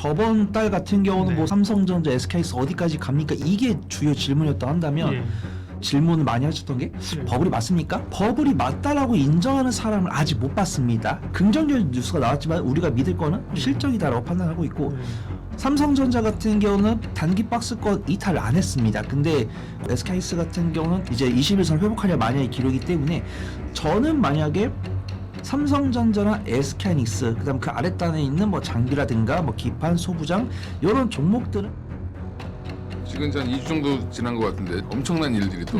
저번 달 같은 경우는 네. 뭐 삼성전자, SK하이닉스 어디까지 갑니까? 이게 주요 질문이었다 한다면 예. 질문을 많이 하셨던 게 버블이 맞습니까? 버블이 맞다라고 인정하는 사람을 아직 못 봤습니다. 긍정적인 뉴스가 나왔지만 우리가 믿을 거는 실적이다라고 판단하고 있고 네. 삼성전자 같은 경우는 단기 박스권 이탈을 안 했습니다. 근데 SK하이닉스 같은 경우는 이제 21선 회복하려 만약에 기록이기 때문에 저는 만약에 삼성전자나 SK하이닉스 그다음 그 아랫단에 있는 뭐 장비라든가 뭐 기판, 소부장 이런 종목들은 지금 한 2주 정도 지난 것 같은데 엄청난 일들이 또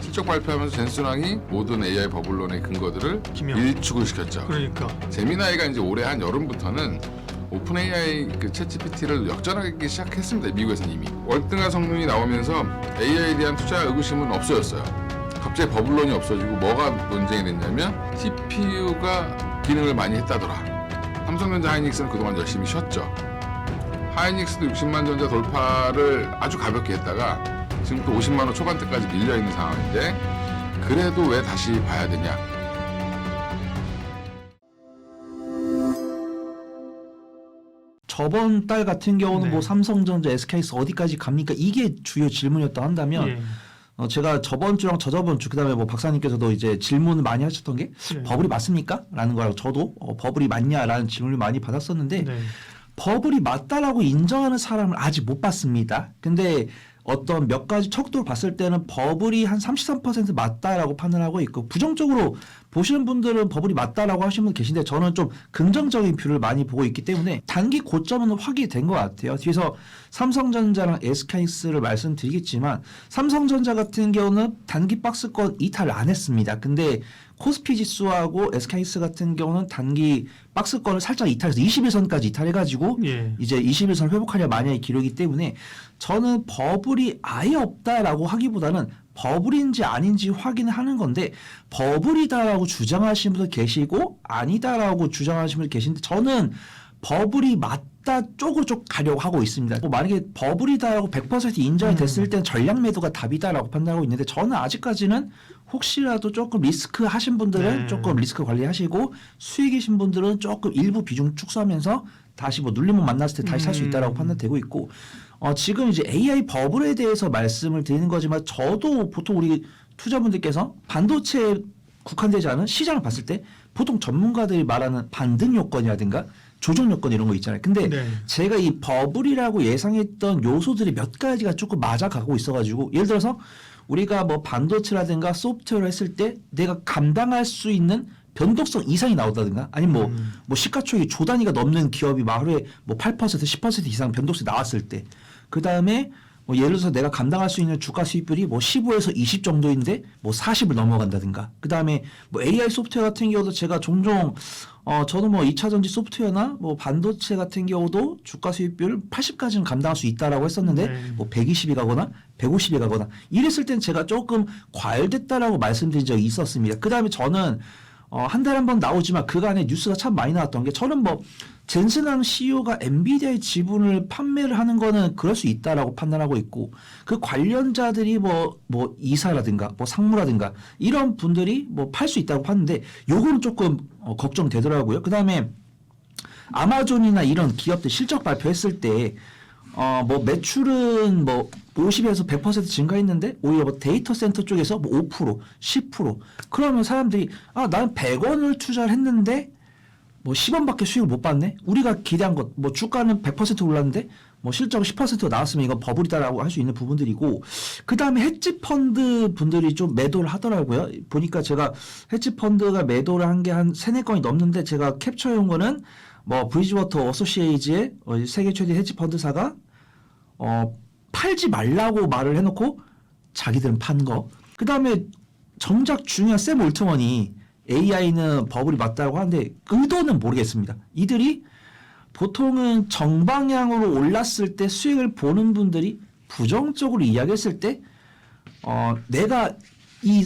실적 발표하면서 젠슨왕이 모든 AI 버블론의 근거들을 김영. 일축을 시켰죠. 그러니까 제미나이가 이제 올해 한 여름부터는 오픈 AI 그 챗GPT를 역전하기 시작했습니다. 미국에서는 이미 월등한 성능이 나오면서 AI에 대한 투자 의구심은 없어졌어요. 갑자기 버블론이 없어지고 뭐가 논쟁이 됐냐면 CPU가 기능을 많이 했다더라. 삼성전자 하이닉스는 그동안 열심히 쉬었죠. 하이닉스도 60만 전자 돌파를 아주 가볍게 했다가 지금 또 50만 원 초반대까지 밀려있는 상황인데 그래도 왜 다시 봐야 되냐. 저번 달 같은 경우는 네. 뭐 삼성전자, SK하이닉스 어디까지 갑니까? 이게 주요 질문이었다 한다면 예. 제가 저번 주랑 저저번 주 그다음에 뭐 박사님께서도 이제 질문을 많이 하셨던 게 네. 버블이 맞습니까? 라는 거라고 저도 버블이 맞냐라는 질문을 많이 받았었는데 네. 버블이 맞다라고 인정하는 사람을 아직 못 봤습니다. 근데 어떤 몇 가지 척도를 봤을 때는 버블이 한 33% 맞다라고 판단하고 있고 부정적으로 보시는 분들은 버블이 맞다라고 하시는 분 계신데 저는 좀 긍정적인 뷰를 많이 보고 있기 때문에 단기 고점은 확인이 된 것 같아요. 뒤에서 삼성전자랑 SK하이닉스를 말씀드리겠지만 삼성전자 같은 경우는 단기 박스권 이탈을 안 했습니다. 근데 코스피 지수하고 SK하이닉스 같은 경우는 단기 박스권을 살짝 이탈해서 21선까지 이탈해가지고 예. 이제 21선 회복하려 만약에 기록이기 때문에 저는 버블이 아예 없다라고 하기보다는 버블인지 아닌지 확인을 하는 건데 버블이다라고 주장하시는 분도 계시고 아니다라고 주장하시는 분도 계신데 저는 버블이 맞다 쪽으로 좀 가려고 하고 있습니다. 뭐 만약에 버블이다라고 100% 인정이 됐을 땐 전략 매도가 답이다라고 판단하고 있는데 저는 아직까지는 혹시라도 조금 리스크 하신 분들은 네. 조금 리스크 관리하시고 수익이신 분들은 조금 일부 비중 축소하면서 다시 뭐 눌림목 만났을 때 다시 살 수 있다라고 판단되고 있고 지금 이제 AI 버블에 대해서 말씀을 드리는 거지만 저도 보통 우리 투자분들께서 반도체에 국한되지 않은 시장을 봤을 때 보통 전문가들이 말하는 반등 요건이라든가 조정 요건 이런 거 있잖아요. 근데 네. 제가 이 버블이라고 예상했던 요소들이 몇 가지가 조금 맞아가고 있어가지고 예를 들어서 우리가 뭐 반도체라든가 소프트웨어를 했을 때 내가 감당할 수 있는 변동성 이상이 나온다든가 아니면 뭐 시가총액이 조 단위가 넘는 기업이 막 하루에 뭐 8% 10% 이상 변동성이 나왔을 때 그 다음에 뭐 예를 들어서 내가 감당할 수 있는 주가 수익률이 뭐 15에서 20 정도인데 뭐 40을 넘어간다든가 그 다음에 뭐 AI 소프트웨어 같은 경우도 제가 종종 저는 뭐 2차 전지 소프트웨어나 뭐 반도체 같은 경우도 주가 수익률 80까지는 감당할 수 있다라고 했었는데 네. 뭐 120이 가거나 150이 가거나 이랬을 땐 제가 조금 과열됐다라고 말씀드린 적이 있었습니다. 그 다음에 저는 한 달에 한 번 나오지만 그간에 뉴스가 참 많이 나왔던 게 저는 뭐 젠슨왕 CEO가 엔비디아의 지분을 판매를 하는 거는 그럴 수 있다라고 판단하고 있고 그 관련자들이 뭐 이사라든가 뭐 상무라든가 이런 분들이 뭐 팔 수 있다고 봤는데 요거는 조금 걱정되더라고요. 그 다음에 아마존이나 이런 기업들 실적 발표했을 때 뭐 매출은 뭐 50에서 100% 증가했는데 오히려 뭐 데이터 센터 쪽에서 뭐 5%, 10% 그러면 사람들이 나는 100원을 투자를 했는데 뭐 10원밖에 수익을 못 봤네. 우리가 기대한 것 뭐 주가는 100% 올랐는데 뭐 실적은 10% 나왔으면 이건 버블이다라고 할 수 있는 부분들이고 그 다음에 헤지 펀드 분들이 좀 매도를 하더라고요. 보니까 제가 헤지 펀드가 매도를 한 게 한 3-4건이 넘는데 제가 캡처해온 거는 뭐 브리지워터 어소시에이즈의 세계 최대 헤지 펀드사가 팔지 말라고 말을 해놓고 자기들은 판 거. 그 다음에 정작 중요한 샘 올트먼이 AI는 버블이 맞다고 하는데 의도는 모르겠습니다. 이들이 보통은 정방향으로 올랐을 때 수익을 보는 분들이 부정적으로 이야기했을 때 내가 이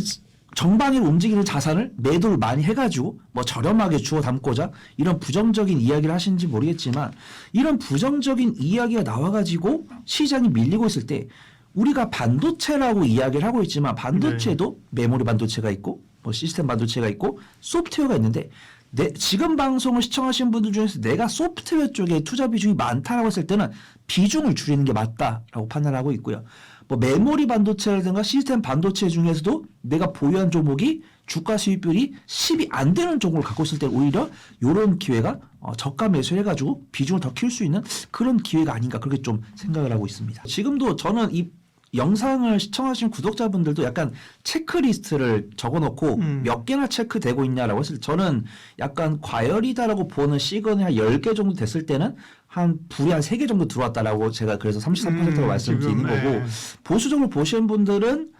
정방향으로 움직이는 자산을 매도를 많이 해가지고 뭐 저렴하게 주워 담고자 이런 부정적인 이야기를 하시는지 모르겠지만 이런 부정적인 이야기가 나와가지고 시장이 밀리고 있을 때 우리가 반도체라고 이야기를 하고 있지만 반도체도 메모리 반도체가 있고 뭐 시스템 반도체가 있고 소프트웨어가 있는데 지금 방송을 시청하시는 분들 중에서 내가 소프트웨어 쪽에 투자 비중이 많다라고 했을 때는 비중을 줄이는 게 맞다라고 판단하고 있고요. 뭐 메모리 반도체라든가 시스템 반도체 중에서도 내가 보유한 종목이 주가 수익률이 10이 안 되는 종목을 갖고 있을 때 오히려 이런 기회가 저가 매수해가지고 비중을 더 키울 수 있는 그런 기회가 아닌가 그렇게 좀 생각을 하고 있습니다. 지금도 저는 이 영상을 시청하시는 구독자분들도 약간 체크리스트를 적어놓고 몇 개나 체크되고 있냐라고 했을 때 저는 약간 과열이다라고 보는 시그널이 한 10개 정도 됐을 때는 불이 한 3개 정도 들어왔다라고 제가 그래서 33%라고 말씀드리는 거고 보수적으로 보시는 분들은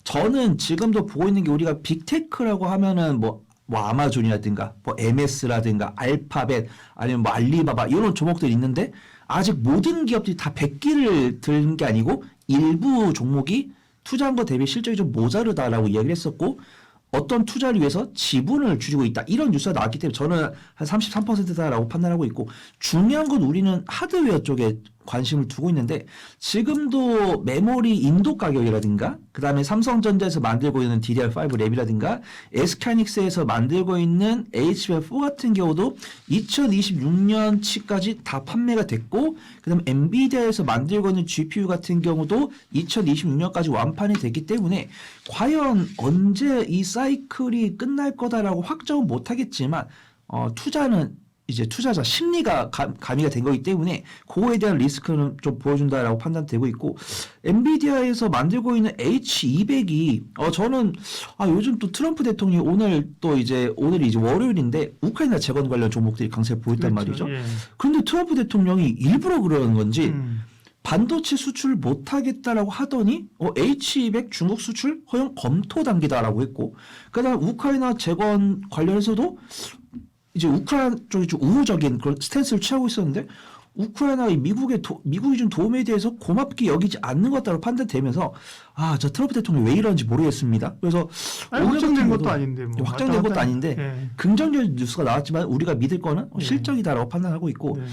저는 지금도 보고 있는 게 우리가 빅테크라고 하면은 뭐 아마존이라든가 뭐 MS라든가 알파벳 아니면 뭐 알리바바 이런 종목들이 있는데 아직 모든 기업들이 다 100기를 든 게 아니고 일부 종목이 투자한 거 대비 실적이 좀 모자르다라고 이야기를 했었고 어떤 투자를 위해서 지분을 줄이고 있다. 이런 뉴스가 나왔기 때문에 저는 한 33%다라고 판단하고 있고 중요한 건 우리는 하드웨어 쪽에 관심을 두고 있는데 지금도 메모리 인도 가격이라든가 그다음에 삼성전자에서 만들고 있는 DDR5 랩이라든가 SK하이닉스에서 만들고 있는 HBM4 같은 경우도 2026년치까지 다 판매가 됐고 그다음에 엔비디아에서 만들고 있는 GPU 같은 경우도 2026년까지 완판이 됐기 때문에 과연 언제 이 사이클이 끝날 거다라고 확정은 못하겠지만 투자는 이제 투자자 심리가 가미가 된 거기 때문에 그거에 대한 리스크는 좀 보여준다라고 판단되고 있고 엔비디아에서 만들고 있는 H200이 저는 요즘 또 트럼프 대통령이 오늘이 이제 월요일인데 우크라이나 재건 관련 종목들이 강세를 보였단 그렇죠. 말이죠. 예. 그런데 트럼프 대통령이 일부러 그러는 건지 반도체 수출 못하겠다라고 하더니 H200 중국 수출 허용 검토 단계다라고 했고 그다음 우크라이나 재건 관련해서도 이제 우크라이나 쪽이 좀 우호적인 그런 스탠스를 취하고 있었는데 우크라이나가 미국이 준 도움에 대해서 고맙게 여기지 않는 것 같다고 판단되면서 저 트럼프 대통령이 왜 이러는지 모르겠습니다. 그래서 확정된 것도 아닌데 뭐 확정된 것도 아닌데 예. 긍정적인 뉴스가 나왔지만 우리가 믿을 거는 실적이다라고 판단하고 있고 네.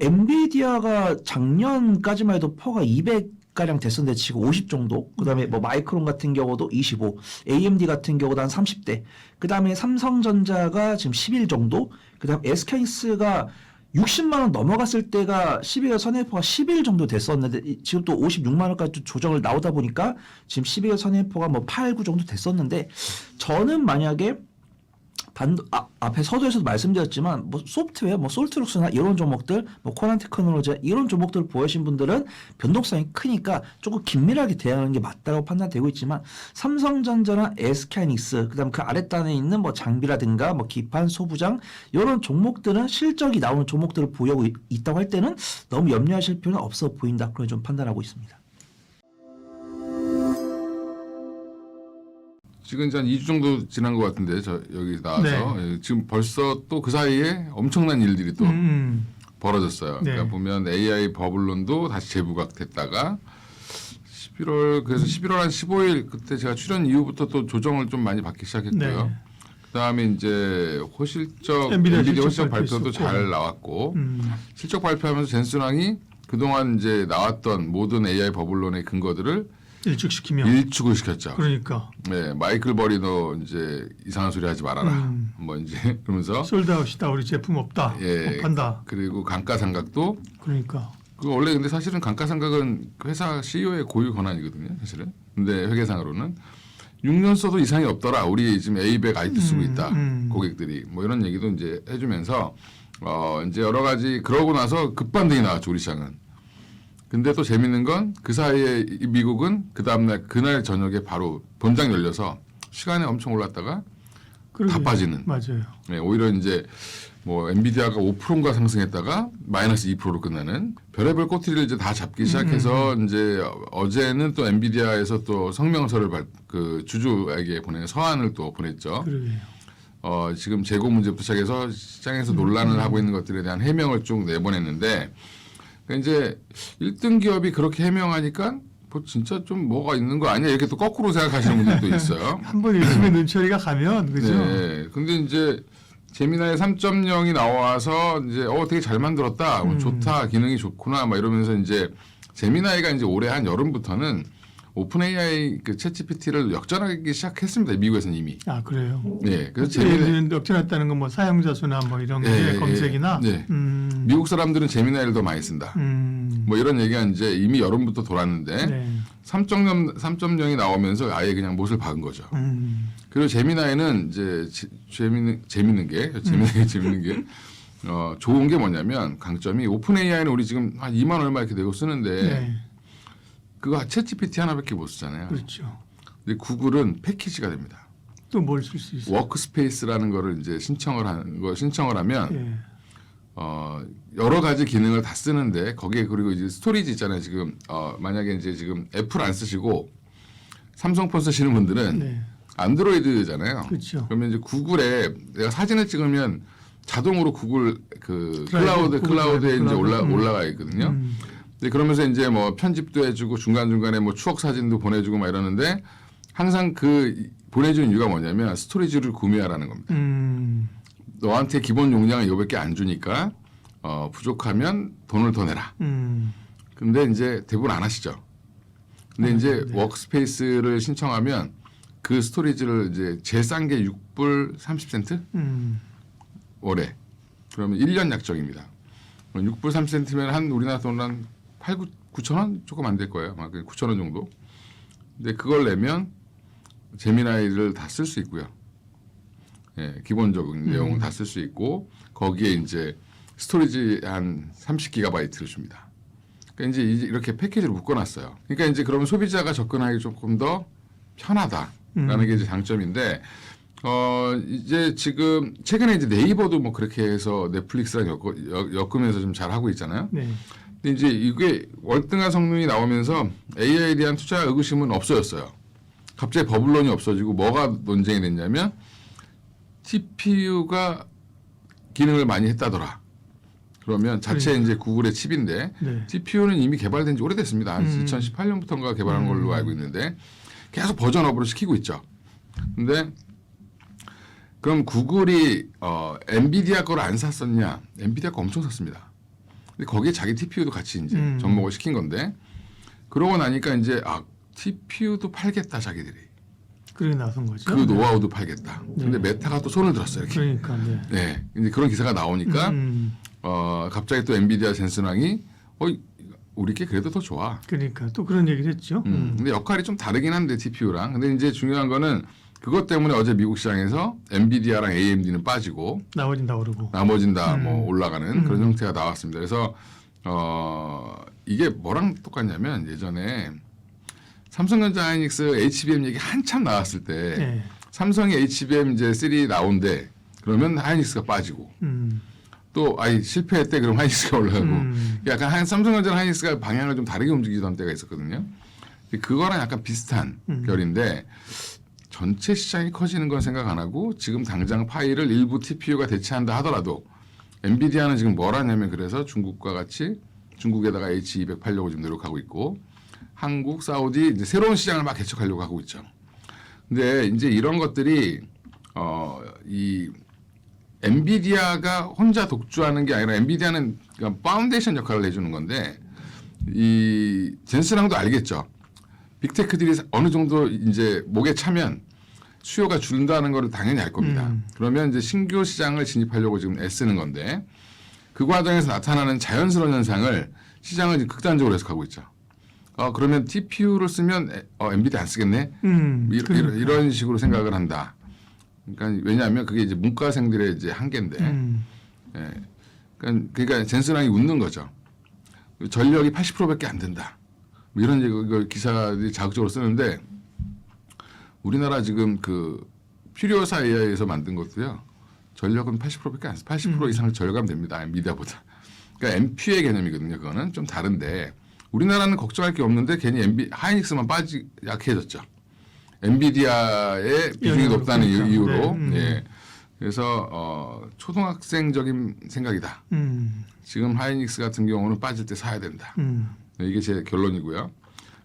엔비디아가 작년까지만 해도 퍼가 200가량 됐었는데 지금 50 정도. 그다음에 뭐 마이크론 같은 경우도 25, AMD 같은 경우도 한 30대. 그다음에 삼성전자가 지금 11 정도. 그다음 SK하이닉스가 60만 원 넘어갔을 때가 12월 선행포가 11 정도 됐었는데 지금 또 56만 원까지 조정을 나오다 보니까 지금 12월 선행포가 뭐 8, 9 정도 됐었는데 저는 만약에 앞에 서두에서도 말씀드렸지만 뭐 소프트웨어, 뭐 솔트룩스나 이런 종목들, 뭐 코난 테크놀로지 이런 종목들을 보유하신 분들은 변동성이 크니까 조금 긴밀하게 대응하는 게 맞다고 판단되고 있지만 삼성전자나 SK하이닉스, 그다음 그 아랫단에 있는 뭐 장비라든가 뭐 기판, 소부장 이런 종목들은 실적이 나오는 종목들을 보유하고 있다고 할 때는 너무 염려하실 필요는 없어 보인다. 그렇게 좀 판단하고 있습니다. 지금 이제 한 2주 정도 지난 것 같은데 여기 나와서 지금 벌써 또 그 사이에 엄청난 일들이 또 벌어졌어요. 네. 그러니까 보면 AI 버블론도 다시 재부각됐다가 11월 한 15일 그때 제가 출연 이후부터 또 조정을 좀 많이 받기 시작했고요. 네. 그다음에 이제 엔비디아 엔비디아 실적 호실적 발표도 있었고. 잘 나왔고 실적 발표하면서 젠슨왕이 그동안 이제 나왔던 모든 AI 버블론의 근거들을 일축을 시켰죠. 그러니까 네, 마이클 버리도 이제 이상한 소리 하지 말아라. 뭐 이제 그러면서 솔드아웃이다, 우리 제품 없다, 못 판다. 그리고 감가상각도 그러니까 원래 근데 사실은 감가상각은 회사 CEO의 고유 권한이거든요, 사실은. 근데 회계상으로는 6년 써도 이상이 없더라. 우리 지금 A100 IT 쓰고 있다. 고객들이 뭐 이런 얘기도 이제 해주면서 이제 여러 가지 그러고 나서 급반등이 나왔죠, 우리 시장은. 근데 또 재밌는 건 그 사이에 미국은 그 다음날 그날 저녁에 바로 본장 열려서 시간에 엄청 올랐다가 다 빠지는. 맞아요. 네, 오히려 이제 뭐 엔비디아가 5%인가 상승했다가 마이너스 2%로 끝나는 별의별 꼬투리를 이제 다 잡기 시작해서 이제 어제는 또 엔비디아에서 또 성명서를 그 주주에게 보내는 서한을 또 보냈죠. 그러게요. 지금 재고 문제부터 시작해서 시장에서 논란을 하고 있는 것들에 대한 해명을 쭉 내보냈는데. 그러니까 이제 1등 기업이 그렇게 해명하니까 뭐 진짜 좀 뭐가 있는 거 아니야 이렇게 또 거꾸로 생각하시는 분들도 있어요. 한번 일심의 눈초리가 가면 그죠. 네. 근데 이제 제미나이 3.0이 나와서 이제 되게 잘 만들었다, 좋다, 기능이 좋구나 막 이러면서 이제 제미나이가 이제 올해 한 여름부터는 오픈 AI 그 챗GPT를 역전하기 시작했습니다. 미국에서는 이미. 아 그래요. 네, 그래서 재미는 역전했다는 건 뭐 사용자 수나 뭐 이런 게 예, 검색이나. 예. 미국 사람들은 제미나이를 더 많이 쓴다. 뭐 이런 얘기가 이제 이미 여름부터 돌았는데 네. 3.0이 나오면서 아예 그냥 못을 박은 거죠. 그리고 제미나이는 이제 재밌는 게 좋은 게 뭐냐면 강점이 오픈 AI는 우리 지금 한 2만 얼마 이렇게 내고 쓰는데 네. 그거 챗GPT 하나밖에 못 쓰잖아요. 그렇죠. 근데 구글은 패키지가 됩니다. 또 뭘 쓸 수 있어요? 워크스페이스라는 거를 이제 신청을 하면 예. 여러 가지 기능을 다 쓰는데 거기에 그리고 이제 스토리지 있잖아요. 지금 만약에 이제 지금 애플 안 쓰시고 삼성폰 쓰시는 분들은 네. 안드로이드잖아요. 그렇죠. 그러면 이제 구글에 내가 사진을 찍으면 자동으로 구글 그 드라이브, 클라우드에 이제 클라우드. 올라가 있거든요. 네, 그러면서 이제 뭐 편집도 해주고 중간중간에 뭐 추억 사진도 보내주고 막 이러는데 항상 그 보내주는 이유가 뭐냐면 스토리지를 구매하라는 겁니다. 너한테 기본 용량은 이거밖에 안 주니까 부족하면 돈을 더 내라. 근데 이제 대부분 안 하시죠. 근데 이제 네. 워크스페이스를 신청하면 그 스토리지를 이제 제일 싼 게 6불 30센트 월에. 그러면 1년 약정입니다. 6불 30센트면 한 우리나라 돈으로 한 9천 원 조금 안 될 거예요. 막 9천 원 정도. 근데 그걸 내면 제미나이를 다 쓸 수 있고요. 예, 기본적인 내용을 다 쓸 수 있고 거기에 이제 스토리지 한 30기가바이트를 줍니다. 그러니까 이제 이렇게 패키지를 묶어놨어요. 그러니까 이제 그러면 소비자가 접근하기 조금 더 편하다라는 게 이제 장점인데 이제 지금 최근에 이제 네이버도 뭐 그렇게 해서 넷플릭스랑 엮으면서 좀 잘 하고 있잖아요. 네. 근데 이제 이게 월등한 성능이 나오면서 AI에 대한 투자 의구심은 없어졌어요. 갑자기 버블론이 없어지고 뭐가 논쟁이 됐냐면 TPU가 기능을 많이 했다더라. 그러면 자체 이제 구글의 칩인데 네. TPU는 이미 개발된 지 오래됐습니다. 한 2018년부터인가 개발한 걸로 알고 있는데 계속 버전업으로 시키고 있죠. 근데 그럼 구글이 엔비디아 거를 안 샀었냐? 엔비디아 거 엄청 샀습니다. 근데 거기에 자기 TPU도 같이 이제 접목을 시킨 건데 그러고 나니까 이제 TPU도 팔겠다 자기들이. 그래 나선 거죠. 그 노하우도 팔겠다. 근데 메타가 또 손을 들었어요. 이렇게. 그러니까 네. 네, 이제 그런 기사가 나오니까 갑자기 또 엔비디아 젠슨왕이 우리 게 그래도 더 좋아. 그러니까 또 그런 얘기를 했죠. 근데 역할이 좀 다르긴 한데 TPU랑. 근데 이제 중요한 거는 그것 때문에 어제 미국 시장에서 엔비디아랑 AMD는 빠지고 나머진 다 오르고. 나머진 다 뭐 올라가는 그런 형태가 나왔습니다. 그래서 이게 뭐랑 똑같냐면 예전에 삼성전자 하이닉스 HBM 얘기 한참 나왔을 때 네. 삼성이 HBM 이제 3 나온대 그러면 하이닉스가 빠지고 또 실패했대 그럼 하이닉스가 올라가고 약간 삼성전자 하이닉스가 방향을 좀 다르게 움직이던 때가 있었거든요. 그거랑 약간 비슷한 결인데 전체 시장이 커지는 건 생각 안 하고 지금 당장 파일을 일부 TPU가 대체한다 하더라도 엔비디아는 지금 뭘 하냐면 그래서 중국과 같이 중국에다가 H200 팔려고 지금 노력하고 있고 한국, 사우디 이제 새로운 시장을 막 개척하려고 하고 있죠. 근데 이제 이런 것들이 이 엔비디아가 혼자 독주하는 게 아니라 엔비디아는 그러니까 파운데이션 역할을 해주는 건데 이 젠슨왕도 알겠죠. 빅테크들이 어느 정도 이제 목에 차면 수요가 줄는다는 걸 당연히 알 겁니다. 그러면 이제 신규 시장을 진입하려고 지금 애쓰는 건데 그 과정에서 나타나는 자연스러운 현상을 시장은 극단적으로 해석하고 있죠. 그러면 TPU를 쓰면 엔비디아 안 쓰겠네? 이런 식으로 생각을 한다. 그러니까 왜냐하면 그게 이제 문과생들의 이제 한계인데, 예. 그러니까 젠슨왕이 웃는 거죠. 전력이 80%밖에 안 된다. 뭐 이런 얘기 기사들이 자극적으로 쓰는데 우리나라 지금 그 퓨리오사 AI에서 만든 것도요. 전력은 80%밖에 안 써. 80% 이상 절감됩니다. 엔비디아보다. 그러니까 MPU의 개념이거든요. 그거는 좀 다른데. 우리나라는 걱정할 게 없는데 괜히 하이닉스만 약해졌죠. 엔비디아의 비중이 높다는 이유로. 네. 예. 그래서 초등학생적인 생각이다. 지금 하이닉스 같은 경우는 빠질 때 사야 된다. 이게 제 결론이고요.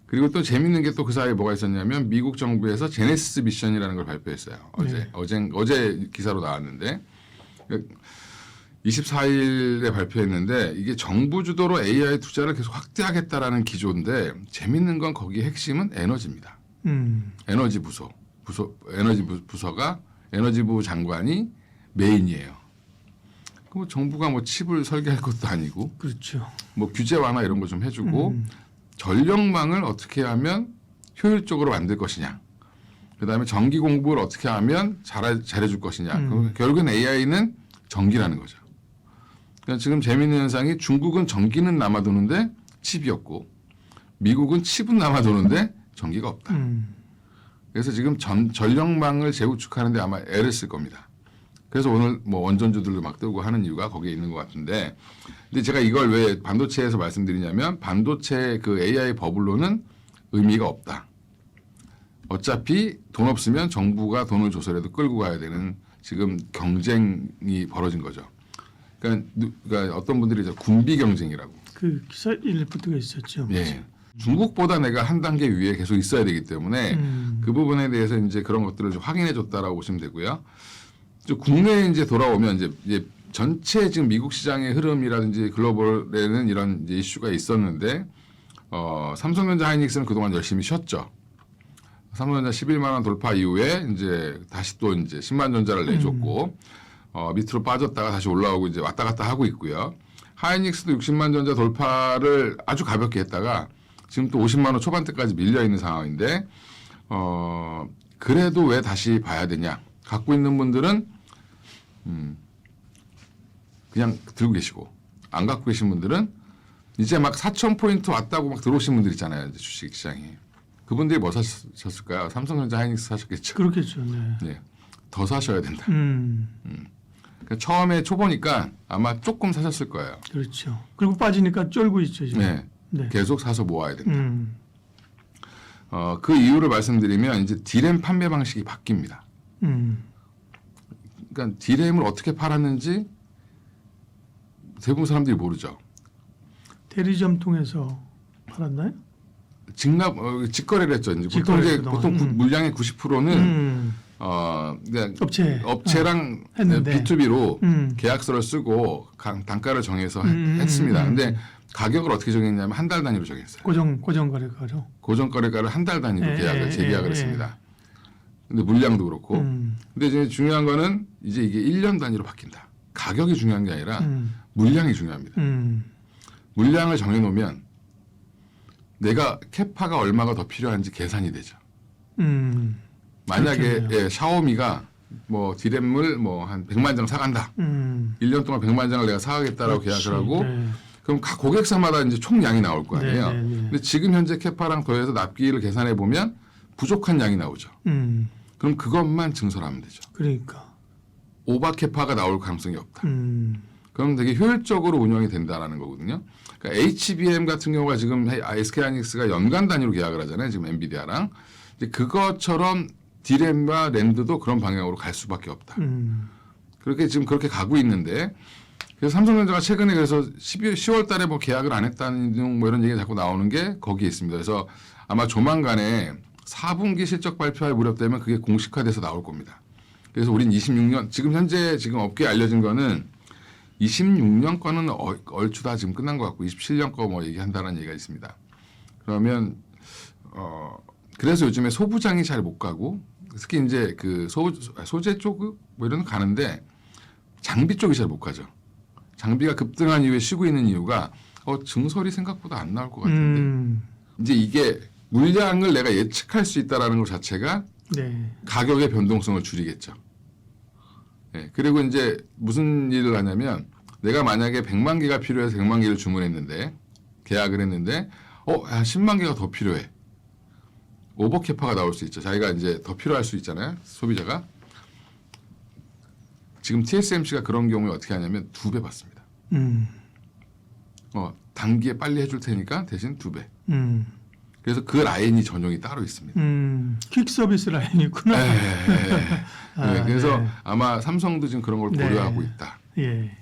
그리고 또 재밌는 게 또 그 사이에 뭐가 있었냐면 미국 정부에서 제네시스 미션이라는 걸 발표했어요. 어제 기사로 나왔는데 24일에 발표했는데 이게 정부 주도로 AI 투자를 계속 확대하겠다라는 기조인데 재밌는 건 거기 핵심은 에너지입니다. 에너지 부서가 에너지부 장관이 메인이에요. 그럼 정부가 뭐 칩을 설계할 것도 아니고 그렇죠. 뭐 규제 완화 이런 거 좀 해주고 전력망을 어떻게 하면 효율적으로 만들 것이냐. 그다음에 전기 공부를 어떻게 하면 잘해줄 것이냐. 그럼 결국엔 AI는 전기라는 거죠. 그러니까 지금 재미있는 현상이 중국은 전기는 남아도는데 칩이 없고 미국은 칩은 남아도는데 전기가 없다. 그래서 지금 전력망을 재구축하는데 아마 애를 쓸 겁니다. 그래서 오늘 뭐 원전주들도 막 뜨고 하는 이유가 거기에 있는 것 같은데, 근데 제가 이걸 왜 반도체에서 말씀드리냐면 반도체 그 AI 버블로는 의미가 없다. 어차피 돈 없으면 정부가 돈을 줘서라도 끌고 가야 되는 지금 경쟁이 벌어진 거죠. 그러니까 어떤 분들이 이제 군비 경쟁이라고. 그 기사 리포트가 있었죠. 예. 중국보다 내가 한 단계 위에 계속 있어야 되기 때문에 그 부분에 대해서 이제 그런 것들을 좀 확인해 줬다라고 보시면 되고요. 국내에 이제 돌아오면 이제 전체 지금 미국 시장의 흐름이라든지 글로벌에는 이런 이제 이슈가 있었는데 삼성전자 하이닉스는 그동안 열심히 쉬었죠. 삼성전자 11만 원 돌파 이후에 이제 다시 또 이제 10만 전자를 내줬고 밑으로 빠졌다가 다시 올라오고 이제 왔다 갔다 하고 있고요. 하이닉스도 60만 전자 돌파를 아주 가볍게 했다가 지금 또 50만 원 초반대까지 밀려 있는 상황인데 그래도 왜 다시 봐야 되냐? 갖고 있는 분들은 그냥 들고 계시고 안 갖고 계신 분들은 이제 막 4,000포인트 왔다고 막 들어오신 분들 있잖아요. 이제 주식 시장에. 그분들이 뭐 사셨을까요? 삼성전자 하이닉스 사셨겠죠. 그렇겠죠. 네. 네. 더 사셔야 된다. 그러니까 처음에 초보니까 아마 조금 사셨을 거예요. 그렇죠. 그리고 빠지니까 쫄고 있죠. 지금. 네. 네. 계속 사서 모아야 된다. 그 이유를 말씀드리면 이제 디램 판매 방식이 바뀝니다. 그러니까 디램을 어떻게 팔았는지 대부분 사람들이 모르죠. 대리점 통해서 팔았나요? 직거래를 했죠. 이제 직거래 보통 물량의 90%는 그냥 업체랑 했는데. B2B로 계약서를 쓰고 단가를 정해서 했습니다. 근데 가격을 어떻게 정했냐면 한 달 단위로 정했어요. 고정거래가로. 고정거래가를 한 달 단위로 재계약을 예. 했습니다. 근데 물량도 그렇고. 근데 이제 중요한 거는 이제 이게 1년 단위로 바뀐다. 가격이 중요한 게 아니라 물량이 중요합니다. 물량을 정해놓으면 내가 캐파가 얼마가 더 필요한지 계산이 되죠. 만약에 샤오미가 뭐 디램을 뭐 한 100만 장 사간다. 1년 동안 100만 장을 내가 사가겠다라고 계약을 하고 네. 그럼 각 고객사마다 이제 총량이 나올 거 아니에요. 네. 근데 지금 현재 캐파랑 더해서 납기를 계산해 보면 부족한 양이 나오죠. 그럼 그것만 증설하면 되죠. 그러니까. 오바 캐파가 나올 가능성이 없다. 그럼 되게 효율적으로 운영이 된다라는 거거든요. 그러니까 HBM 같은 경우가 지금 SK하이닉스가 연간 단위로 계약을 하잖아요. 지금 엔비디아랑. 이제 그것처럼 디램과 랜드도 그런 방향으로 갈 수밖에 없다. 그렇게 지금 그렇게 가고 있는데 그래서 삼성전자가 최근에 그래서 10월 달에 뭐 계약을 안 했다는 뭐 이런 얘기가 자꾸 나오는 게 거기에 있습니다. 그래서 아마 조만간에 4분기 실적 발표할 무렵 되면 그게 공식화돼서 나올 겁니다. 그래서 우린 26년 지금 현재 지금 업계에 알려진 거는 26년 거는 얼추 다 지금 끝난 것 같고 27년 거 뭐 얘기한다는 얘기가 있습니다. 그러면 그래서 요즘에 소부장이 잘 못 가고 특히 이제 그 소재 쪽 뭐 이런 거 가는데 장비 쪽이 잘 못 가죠. 장비가 급등한 이후에 쉬고 있는 이유가 증설이 생각보다 안 나올 것 같은데 이제 이게 물량을 내가 예측할 수 있다라는 것 자체가 네. 가격의 변동성을 줄이겠죠. 네, 그리고 이제 무슨 일을 하냐면 내가 만약에 100만 개가 필요해서 100만 개를 주문했는데 계약을 했는데 10만 개가 더 필요해. 오버캐파가 나올 수 있죠. 자기가 이제 더 필요할 수 있잖아요. 소비자가. 지금 TSMC가 그런 경우에 어떻게 하냐면 2배 받습니다. 단기에 빨리 해줄 테니까 대신 2배. 그래서 그 라인이 전용이 따로 있습니다. 퀵 서비스 라인이 있구나. 네, 그래서 아마 삼성도 지금 그런 걸 고려하고 있다. 예.